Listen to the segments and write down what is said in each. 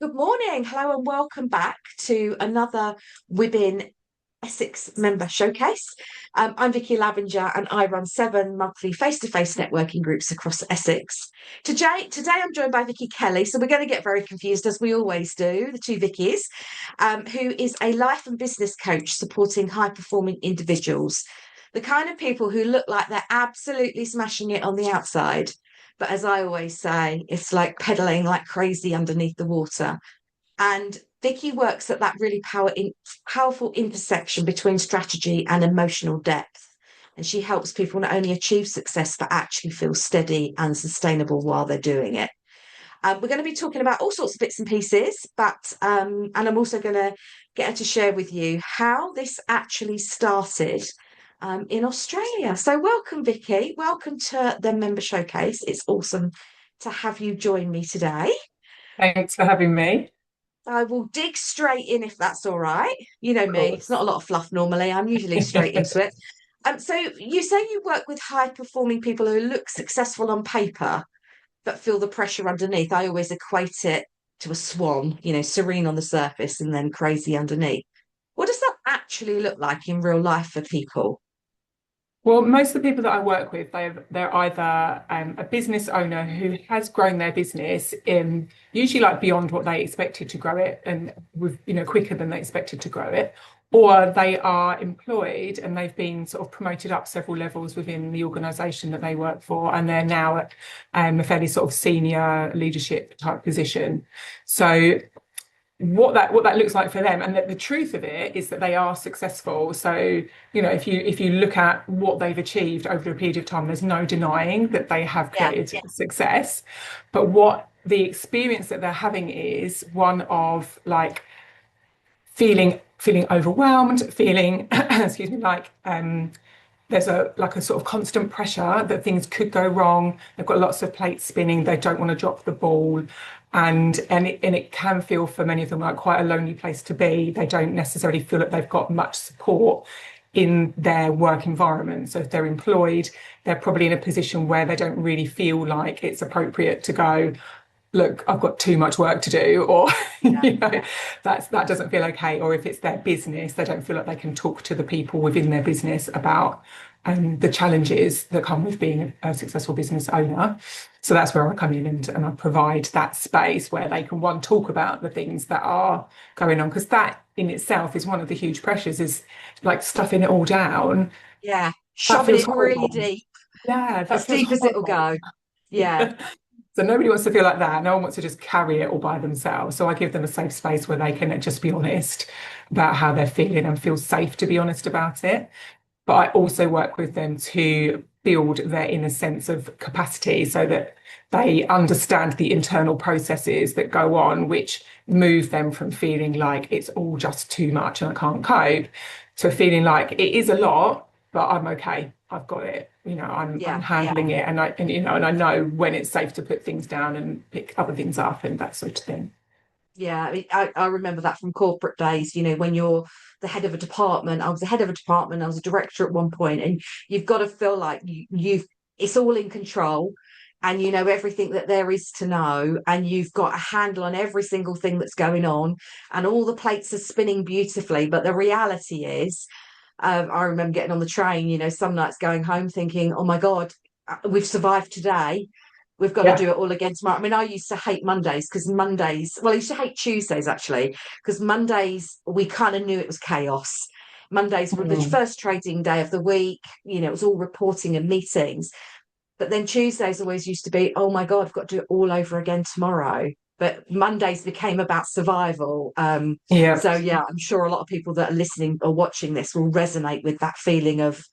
Good morning. Hello and welcome back to another WiBN Essex member showcase. I'm Vicky Lavenger and I run 7 monthly face-to-face networking groups across Essex. Today I'm joined by Vicky Kelly, so we're going to get very confused as we always do, the two Vickies, who is a life and business coach supporting high-performing individuals, the kind of people who look like they're absolutely smashing it on the outside. But as I always say, it's like pedaling like crazy underneath the water. And Vicky works at that really powerful intersection between strategy and emotional depth. And she helps people not only achieve success, but actually feel steady and sustainable while they're doing it. We're going to be talking about all sorts of bits and pieces, and I'm also going to get her to share with you how this actually started in Australia. So, welcome, Vicky. Welcome to the Member Showcase. It's awesome to have you join me today. Thanks for having me. I will dig straight in if that's all right. You know Of me, it's not course. a lot of fluff normally. I'm usually straight into it. So you say you work with high performing people who look successful on paper, but feel the pressure underneath. I always equate it to a swan, serene on the surface and then crazy underneath. What does that actually look like in real life for people? Well, most of the people that I work with, they're either a business owner who has grown their business in usually like beyond what they expected to grow it and with quicker than they expected to grow it, or they are employed and they've been sort of promoted up several levels within the organisation that they work for, and they're now at a fairly sort of senior leadership type position. So what that looks like for them, and the truth of it is that they are successful. So if you look at what they've achieved over a period of time, there's no denying that they have Yeah, created success. But what the experience that they're having is one of like feeling overwhelmed, feeling excuse me, like there's a sort of constant pressure that things could go wrong. They've got lots of plates spinning. They don't want to drop the ball, and it can feel for many of them like quite a lonely place to be. They don't necessarily feel that they've got much support in their work environment. So if they're employed, they're probably in a position where they don't really feel like it's appropriate to go, look, I've got too much work to do, or yeah, that doesn't feel okay. Or if it's their business, they don't feel like they can talk to the people within their business about the challenges that come with being a successful business owner. So that's where I come in and I provide that space where they can one talk about the things that are going on, because that in itself is one of the huge pressures, is like stuffing it all down. yeah. That Shoving feels it really horrible. deep, Yeah, as that feels deep as it'll horrible. go. Yeah, So nobody wants to feel like that. No one wants to just carry it all by themselves. So I give them a safe space where they can just be honest about how they're feeling and feel safe to be honest about it. But I also work with them to build their inner sense of capacity so that they understand the internal processes that go on, which move them from feeling like it's all just too much and I can't cope, to feeling like it is a lot, but I'm okay. I've got it. I'm yeah. handling it, and I know when it's safe to put things down and pick other things up and that sort of thing. Yeah, I remember that from corporate days, when you're the head of a department. I was the head of a department, I was a director at one point, and you've got to feel like you've it's all in control and you know everything that there is to know, and you've got a handle on every single thing that's going on, and all the plates are spinning beautifully. But the reality is, I remember getting on the train, some nights going home thinking, oh my God, we've survived today. We've got to Yeah. do it all again tomorrow. I mean, I used to hate Mondays because well, I used to hate Tuesdays actually, because Mondays, we kind of knew it was chaos. Mondays were the Mm. first trading day of the week. It was all reporting and meetings. But then Tuesdays always used to be, oh my God, I've got to do it all over again tomorrow. But Mondays became about survival. Yeah. So yeah, I'm sure a lot of people that are listening or watching this will resonate with that feeling of,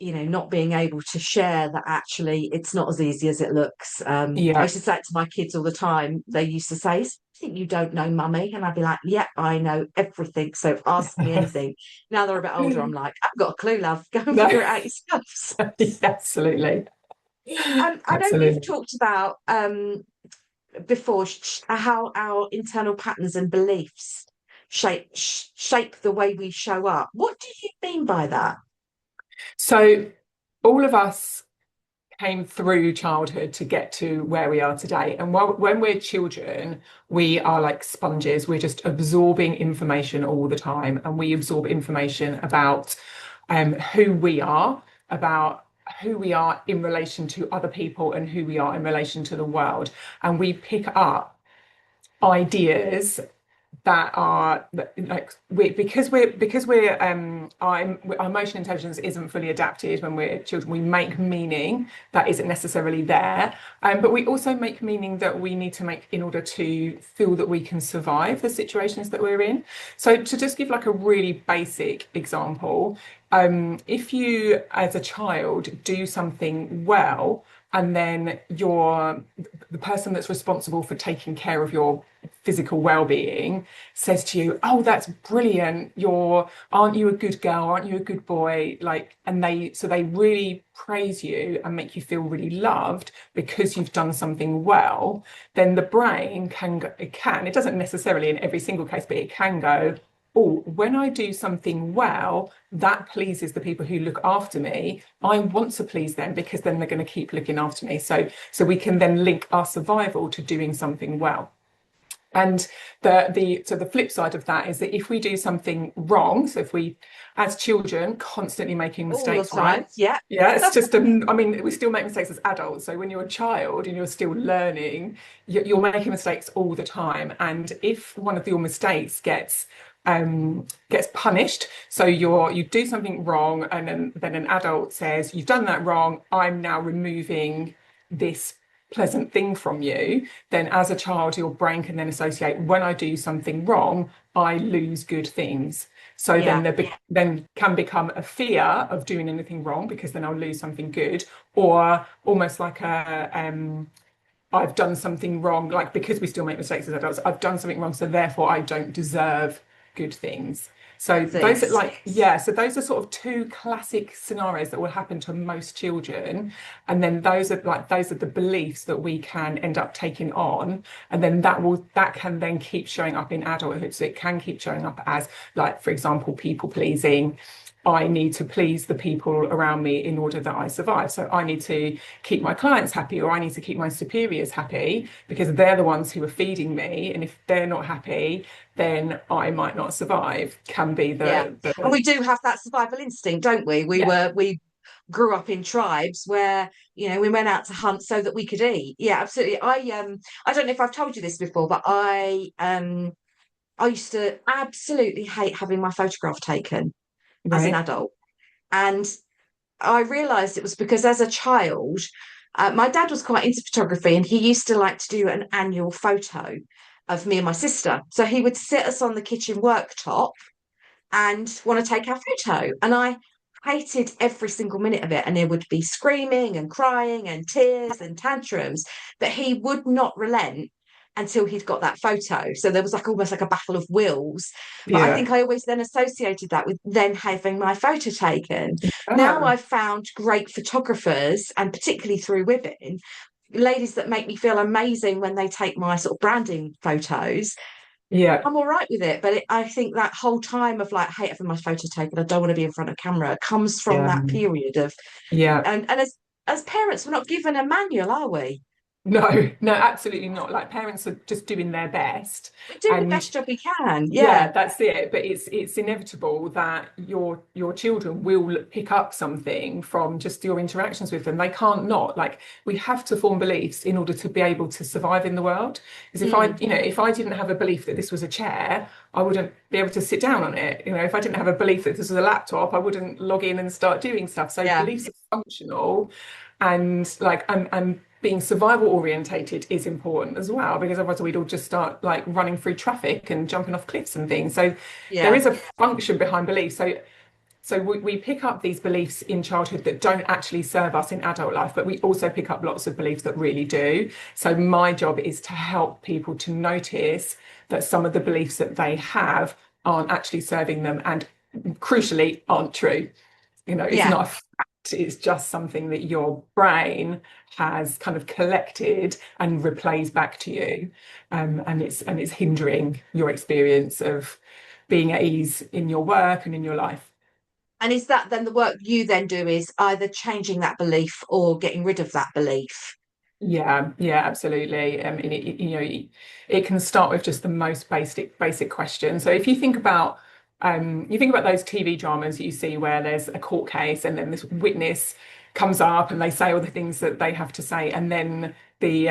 not being able to share that actually it's not as easy as it looks. I Yeah. used to say it to my kids all the time. They used to say, think you don't know, mummy? And I'd be like, yep, I know everything. So ask me anything. Now they're a bit older. I'm like, I've got a clue, love. Go and No, figure it out yourself. absolutely. I know you've Absolutely. talked about before how our internal patterns and beliefs shape the way we show up. What do you mean by that? So all of us came through childhood to get to where we are today. And when we're children, we are like sponges. We're just absorbing information all the time, and we absorb information about who we are, about who we are in relation to other people, and who we are in relation to the world. And we pick up ideas that are like our emotional intelligence isn't fully adapted when we're children. We make meaning that isn't necessarily there, but we also make meaning that we need to make in order to feel that we can survive the situations that we're in. So to just give like a really basic example, if you as a child do something well, and then the person that's responsible for taking care of your physical well-being says to you, "Oh, that's brilliant. Aren't you a good girl? Aren't you a good boy?" Like, and they really praise you and make you feel really loved because you've done something well. Then the brain it doesn't necessarily in every single case, but it can go, "Oh, when I do something well, that pleases the people who look after me. I want to please them because then they're going to keep looking after me." So we can then link our survival to doing something well. And the flip side of that is that if we do something wrong, so if we, as children, constantly making All the mistakes, time. right? Yeah. Yeah, it's just, I mean, we still make mistakes as adults. So when you're a child and you're still learning, you're making mistakes all the time. And if one of your mistakes gets punished, so you do something wrong, and then an adult says, "You've done that wrong. I'm now removing this pleasant thing from you," then as a child, your brain can then associate, when I do something wrong, I lose good things. So then Yeah. then can become a fear of doing anything wrong because then I'll lose something good, or almost like I've done something wrong, like because we still make mistakes as adults, I've done something wrong, so therefore I don't deserve good things. So those are Things. like, yeah, so those are sort of two classic scenarios that will happen to most children. And then those are the beliefs that we can end up taking on. And then that can then keep showing up in adulthood. So it can keep showing up as, like, for example, people pleasing. I need to please the people around me in order that I survive. So I need to keep my clients happy, or I need to keep my superiors happy because they're the ones who are feeding me. And if they're not happy, then I might not survive. Can be Yeah. And we do have that survival instinct, don't we? yeah, We grew up in tribes where, we went out to hunt so that we could eat. Yeah, absolutely. I don't know if I've told you this before, but I used to absolutely hate having my photograph taken as an right. adult. And I realized it was because as a child, my dad was quite into photography, and he used to like to do an annual photo of me and my sister. So he would sit us on the kitchen worktop and want to take our photo. And I hated every single minute of it. And there would be screaming and crying and tears and tantrums, but he would not relent until he'd got that photo. So there was like almost like a battle of wills. But I Yeah. think I always then associated that with then having my photo taken. Now Ah, I've found great photographers, and particularly through WiBN, ladies that make me feel amazing when they take my sort of branding photos. yeah. I'm all right with it, but I think that whole time of like, hate having my photo taken, I don't want to be in front of camera, comes from Yeah. that period of, Yeah. and as parents, we're not given a manual, are we? No, no, absolutely not. Like, parents are just doing their best. We do the And best job we can. Yeah, yeah, that's it. But it's inevitable that your children will pick up something from just your interactions with them. They can't not. Like, we have to form beliefs in order to be able to survive in the world. Because mm, if I didn't have a belief that this was a chair, I wouldn't be able to sit down on it. If I didn't have a belief that this was a laptop, I wouldn't log in and start doing stuff. So yeah, beliefs are functional, and like and being survival orientated is important as well, because otherwise we'd all just start like running through traffic and jumping off cliffs and things. So there yeah, is a function behind belief. So we pick up these beliefs in childhood that don't actually serve us in adult life, but we also pick up lots of beliefs that really do. So my job is to help people to notice that some of the beliefs that they have aren't actually serving them, and crucially aren't true. It's yeah, not a fact, it's just something that your brain has kind of collected and replays back to you. And it's hindering your experience of being at ease in your work and in your life. And is that then the work you then do is either changing that belief or getting rid of that belief? Yeah, yeah, absolutely. And it can start with just the most basic question. So if you think about those TV dramas that you see where there's a court case and then this witness comes up and they say all the things that they have to say, and then the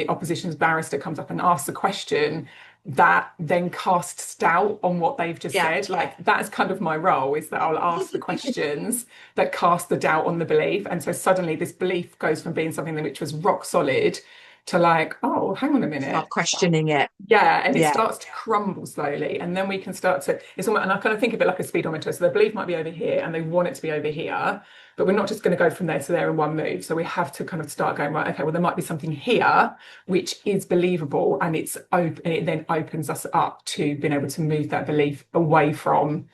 opposition's barrister comes up and asks a question that then casts doubt on what they've just Yeah. said. Like that's kind of my role, is that I'll ask the questions that cast the doubt on the belief. And so suddenly this belief goes from being something which was rock solid to like, oh, hang on a Start minute. questioning it. Yeah, and it Yeah. starts to crumble slowly, and then we can start to. It's almost, and I kind of think of it like a speedometer. So the belief might be over here, and they want it to be over here, but we're not just going to go from there to there in one move. So we have to kind of start going, right. Okay, well, there might be something here which is believable, and it's open. And it then opens us up to being able to move that belief away from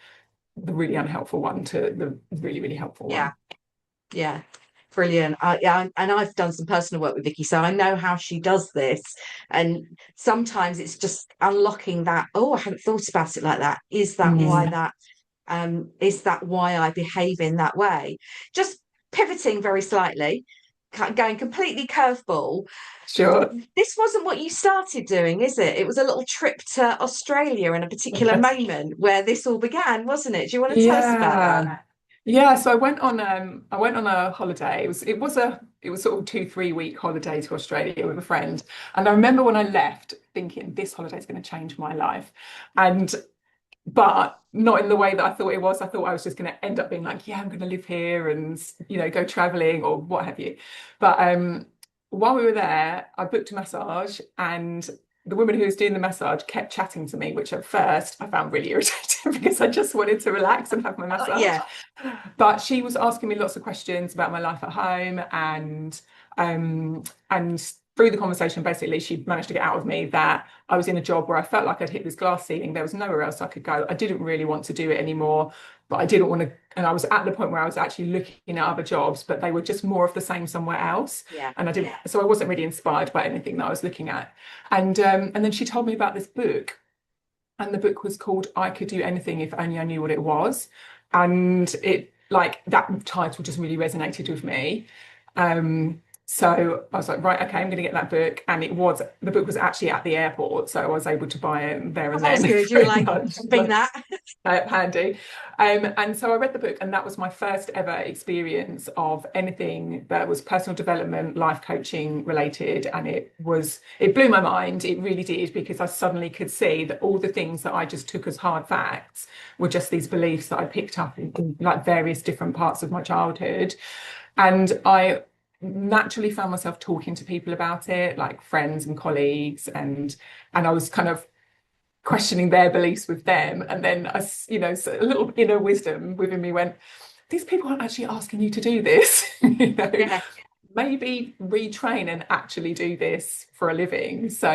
the really unhelpful one to the really, really helpful Yeah. one. Yeah. Brilliant. Yeah, and I've done some personal work with Vicky, so I know how she does this. And sometimes it's just unlocking that, oh, I hadn't thought about it like that. Mm, Is that why I behave in that way? Just pivoting very slightly, going completely curveball. sure. This wasn't what you started doing, is it? It was a little trip to Australia in a particular moment where this all began, wasn't it? Do you want to tell us about that? Yeah. Yeah, so I went on a holiday. It was sort of 2, 3 week holiday to Australia with a friend. And I remember when I left thinking this holiday is going to change my life. And but not in the way that I thought it was. I thought I was just going to end up being like, yeah, I'm going to live here and go traveling or what have you. But while we were there, I booked a massage, and the woman who was doing the massage kept chatting to me, which at first I found really irritating because I just wanted to relax and have my massage. Yeah. But she was asking me lots of questions about my life at home, and through the conversation, basically, she managed to get out of me that I was in a job where I felt like I'd hit this glass ceiling. There was nowhere else I could go. I didn't really want to do it anymore, but I didn't want to. And I was at the point where I was actually looking at other jobs, but they were just more of the same somewhere else. Yeah. And I didn't, so I wasn't really inspired by anything that I was looking at. And then she told me about this book, and the book was called I Could Do Anything If Only I Knew What It Was. And it, like, that title just really resonated with me. So I was like, right, okay, I'm going to get that book. And the book was actually at the airport. So I was able to buy it there Oh, and that was then. good. You were Pretty like, much, being that. handy. And so I read the book, and that was my first ever experience of anything that was personal development, life coaching related. And it blew my mind. It really did, because I suddenly could see that all the things that I just took as hard facts were just these beliefs that I picked up in like various different parts of my childhood. And I naturally found myself talking to people about it, like friends and colleagues, and I was kind of questioning their beliefs with them. And then so a little inner wisdom within me went, these people aren't actually asking you to do this. Yeah. Maybe retrain and actually do this for a living. So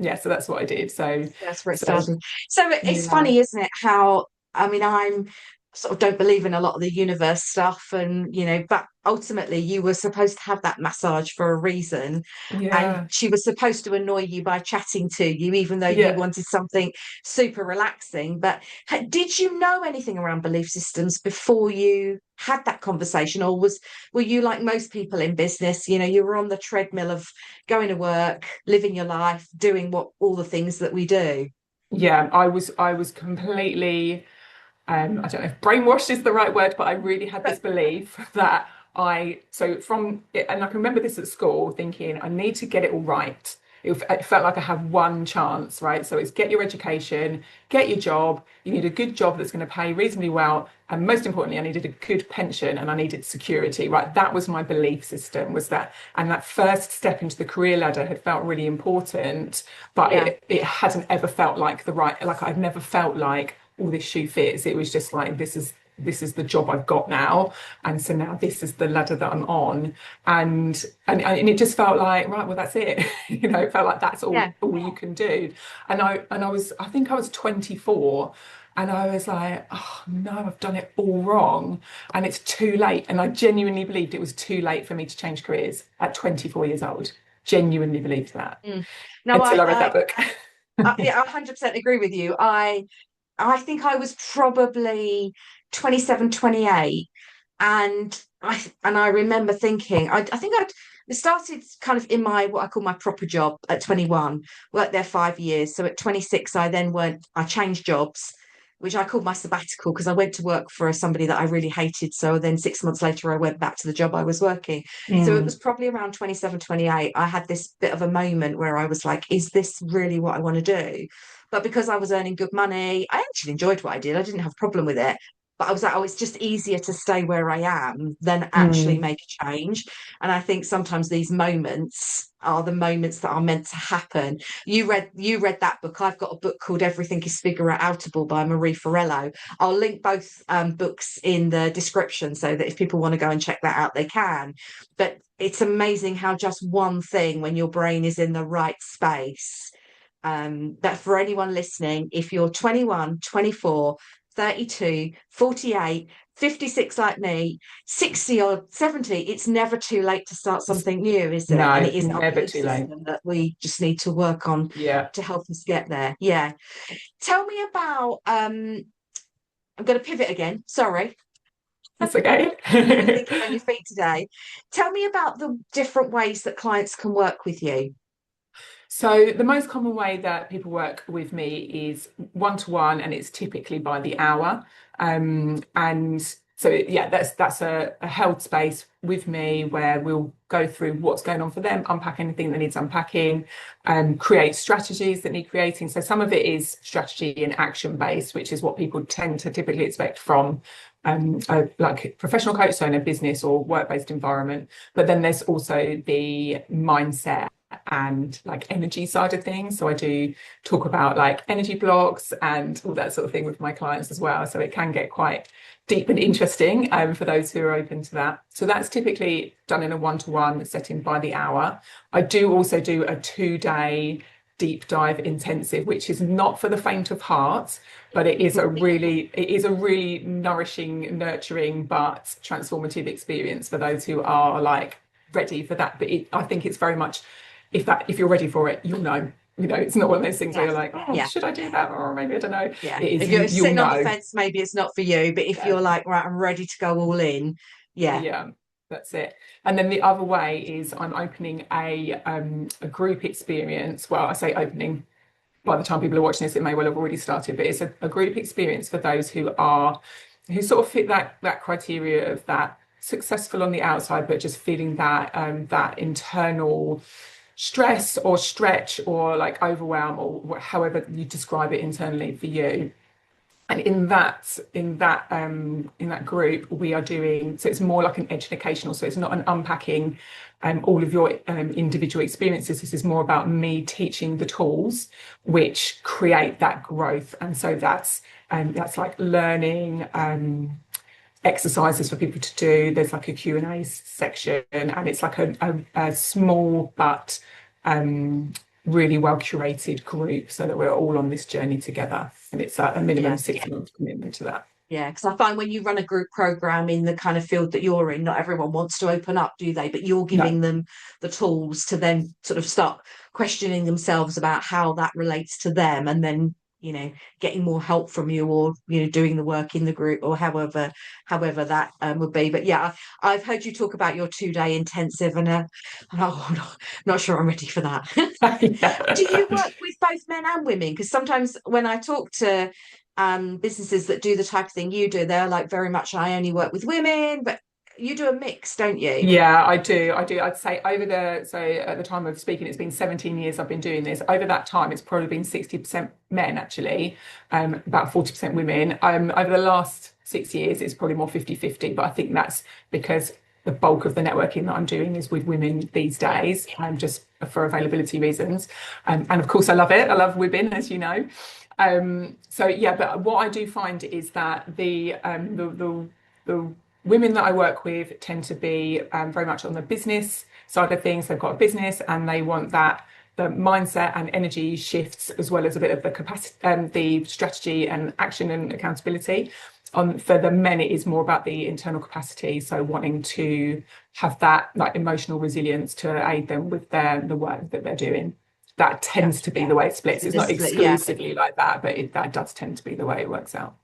yeah, so that's what I did. That's where it So started. So it's yeah, funny, isn't it? How, I mean, I'm sort of don't believe in a lot of the universe stuff, and but ultimately you were supposed to have that massage for a reason, and yeah, she was supposed to annoy you by chatting to you, even though you yeah. wanted something super relaxing. But did you know anything around belief systems before you had that conversation, or were you like most people in business? You were on the treadmill of going to work, living your life, doing what all the things that we do. Yeah, I was completely I don't know if brainwashed is the right word, but I really had this But belief that so from it, and I can remember this at school thinking, I need to get it all right. It felt like I had one chance, right? So it's get your education, get your job. You need a good job that's going to pay reasonably well. And most importantly, I needed a good pension and I needed security, right? That was my belief system, was that. And that first step into the career ladder had felt really important, but yeah, it hadn't ever felt like like I'd never felt like all this shoe fits. It was just like this is the job I've got now, and so now this is the ladder that I'm on, and it just felt like, right, well, that's it. It felt like that's yeah, all you can do. I think I was 24, and I was like, oh no, I've done it all wrong, and it's too late. And I genuinely believed it was too late for me to change careers at 24 years old. Genuinely believed that mm. No, until I read that book. yeah, I 100% agree with you. I think I was probably 27, 28, and I remember thinking, I think I'd started kind of in my what I call my proper job at 21, worked there 5 years. So at 26, I changed jobs, which I called my sabbatical because I went to work for somebody that I really hated. So then 6 months later, I went back to the job I was working. So it Mm, was probably around 27, 28. I had this bit of a moment where I was like, is this really what I want to do? But because I was earning good money, I actually enjoyed what I did. I didn't have a problem with it. But I was like, oh, it's just easier to stay where I am than actually mm, make a change. And I think sometimes these moments are the moments that are meant to happen. You read that book. I've got a book called Everything is Figure Outable by Marie Forello. I'll link both books in the description so that if people want to go and check that out, they can. But it's amazing how just one thing, when your brain is in the right space, that for anyone listening, if you're 21, 24, 32, 48, 56 like me, 60 or 70, it's never too late to start something new, is it? And it no, is our never belief too late. system that we just need to work on Yeah, to help us get there. Yeah. Tell me about I'm going to pivot again. Sorry. that's okay. You're thinking on your feet today. Tell me about the different ways that clients can work with you. So the most common way that people work with me is one-to-one, and it's typically by the hour. And so yeah, that's a held space with me where we'll go through what's going on for them, unpack anything that needs unpacking, and create strategies that need creating. So some of it is strategy and action based, which is what people tend to typically expect from like a professional coach, so in a business or work-based environment. But then there's also the mindset and like energy side of things. So I do talk about like energy blocks and all that sort of thing with my clients as well. So it can get quite deep and interesting for those who are open to that. So that's typically done in a one-to-one setting by the hour. I do also do a 2-day deep dive intensive, which is not for the faint of heart, but it is a really nourishing, nurturing, but transformative experience for those who are like ready for that. But I think it's very much, if you're ready for it, you'll know. It's not one of those things where Yeah. you're like, oh, Yeah. should I do that? Or maybe I don't know. Yeah. It is If you're you'll sitting on the know. fence, maybe it's not for you. But if Yeah. you're like, right, I'm ready to go all in, yeah. Yeah, that's it. And then the other way is I'm opening a group experience. Well, I say opening, by the time people are watching this, it may well have already started, but it's a group experience for those who sort of fit that criteria of that successful on the outside, but just feeling that internal stress or stretch or like overwhelm or however you describe it internally for you. And in that group, we are doing, so it's more like an educational, so it's not an unpacking all of your individual experiences. This is more about me teaching the tools which create that growth. And so that's like learning exercises for people to do. There's like a Q&A section, and it's like a small but really well curated group so that we're all on this journey together. And it's a minimum Yeah. 6 month commitment to that. Yeah, because I find when you run a group program in the kind of field that you're in, not everyone wants to open up, do they? But you're No, giving them the tools to then sort of start questioning themselves about how that relates to them, and then getting more help from you, or doing the work in the group, or however that would be. But yeah, I've heard you talk about your 2-day intensive, and oh, not sure I'm ready for that. Do you yeah. work with both men and women? Because sometimes when I talk to businesses that do the type of thing you do, they're like, very much, I only work with women, but you do a mix, don't you? Yeah, I do. I do. I'd say so at the time of speaking, it's been 17 years I've been doing this. Over that time, it's probably been 60% men, actually, about 40% women. Over the last 6 years, it's probably more 50-50, but I think that's because the bulk of the networking that I'm doing is with women these days, just for availability reasons. And of course, I love it. I love WiBN, as you know. So yeah, but what I do find is that the women that I work with tend to be very much on the business side of things. They've got a business and they want the mindset and energy shifts, as well as a bit of the capacity, the strategy and action and accountability. For the men, it is more about the internal capacity, so wanting to have that like emotional resilience to aid them with the work that they're doing. that Yeah, tends to be yeah. the way it It's splits. It's the not split, yeah. exclusively like that, but that does tend to be the way it works out.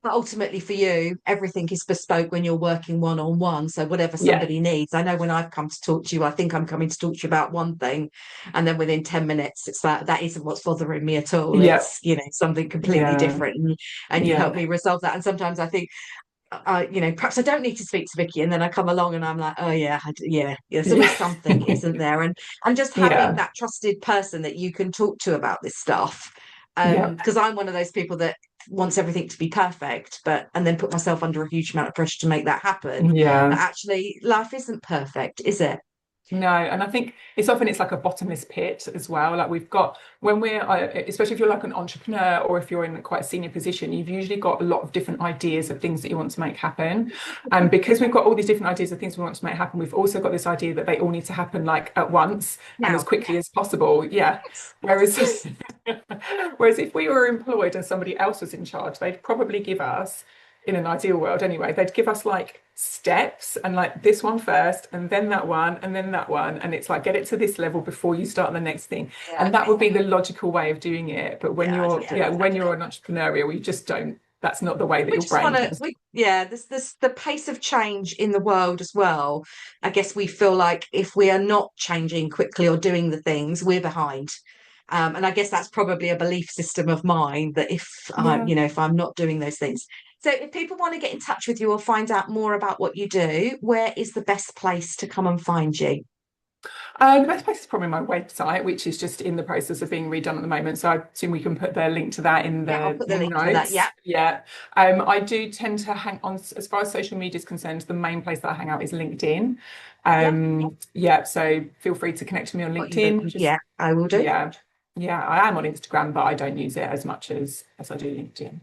But ultimately, for you, everything is bespoke when you're working one on one. So whatever Yeah, somebody needs, I know when I've come to talk to you, I think I'm coming to talk to you about one thing, and then within 10 minutes, it's that isn't what's bothering me at all. yeah, It's something completely yeah, different, and you help yeah, me resolve that. And sometimes I think, perhaps I don't need to speak to Vicky, and then I come along and I'm like, oh yeah, yeah. There's always yeah, something, isn't there? And just having yeah, that trusted person that you can talk to about this stuff, yeah, because I'm one of those people that wants everything to be perfect, and then put myself under a huge amount of pressure to make that happen. yeah. But actually, life isn't perfect, is it? No, and I think it's like a bottomless pit as well. Like we've got when we're, especially if you're like an entrepreneur or if you're in quite a senior position, you've usually got a lot of different ideas of things that you want to make happen. And because we've got all these different ideas of things we want to make happen, we've also got this idea that they all need to happen like at once and as Now, quickly as possible. Yeah. Whereas, whereas if we were employed and somebody else was in charge, they'd probably give us, in an ideal world anyway, they'd give us like steps and like this one first and then that one and then that one, and it's like get it to this level before you start the next thing, yeah, and that would be the logical way of doing it. But when yeah, you're, yeah. yeah, when you're an entrepreneurial, you just don't, that's not the way that We your just brain want to, tends to. this the pace of change in the world as well. I guess we feel like if we are not changing quickly or doing the things, we're behind. And I guess that's probably a belief system of mine that Yeah. if I'm not doing those things. So if people want to get in touch with you or find out more about what you do, where is the best place to come and find you? The best place is probably my website, which is just in the process of being redone at the moment. So I assume we can put the link to that in Yeah, I'll the put the link for that. Yeah. notes. Yeah. I do tend to hang on, as far as social media is concerned, the main place that I hang out is LinkedIn. Yeah. Yeah, so feel free to connect with me on Got you. LinkedIn. Just Yeah, I will do. yeah. Yeah, I am on Instagram, but I don't use it as much as I do LinkedIn.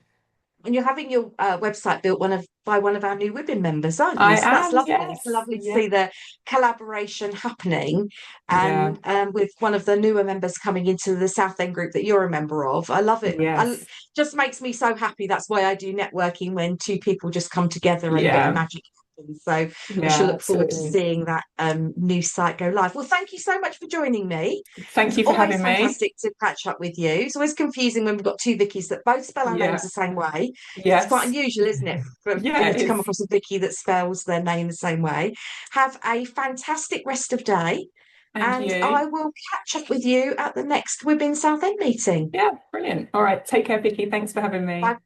And you're having your website built by one of our new WiBN members, aren't you? I So that's am, lovely. It's yes. lovely to Yeah. see the collaboration happening, Yeah. and with one of the newer members coming into the Southend group that you're a member of. I love it. Yes. Just makes me so happy. That's why I do networking, when two people just come together and a bit of Yeah. magic happens. So we shall Yeah, look forward to absolutely. seeing that new site go live. Well, thank you so much for joining me. Thank It's you for always having me. fantastic to catch up with you. It's always confusing when we've got two Vickies that both spell our names Yeah. the same way. It's quite Yes. unusual, isn't it, for Yeah, it to come is. across a Vicky that spells their name the same way. Have a fantastic rest of day, And and I you. will catch up with you at the next WiBN Southend meeting. Yeah, brilliant. All right. Take care, Vicky. Thanks for having Bye. me.